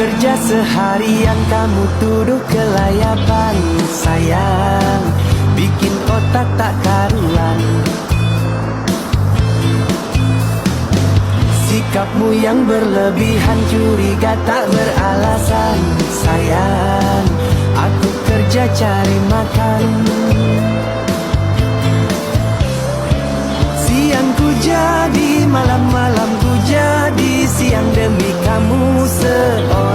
kerja seharian, kamu tuduh kelayapan. Sayang, bikin otak tak karuan. Sikapmu yang berlebihan, curiga tak beralasan. Sayang, aku kerja cari makan. Siang ku jadi, malam-malam ku jadi siang demi kamu seorang.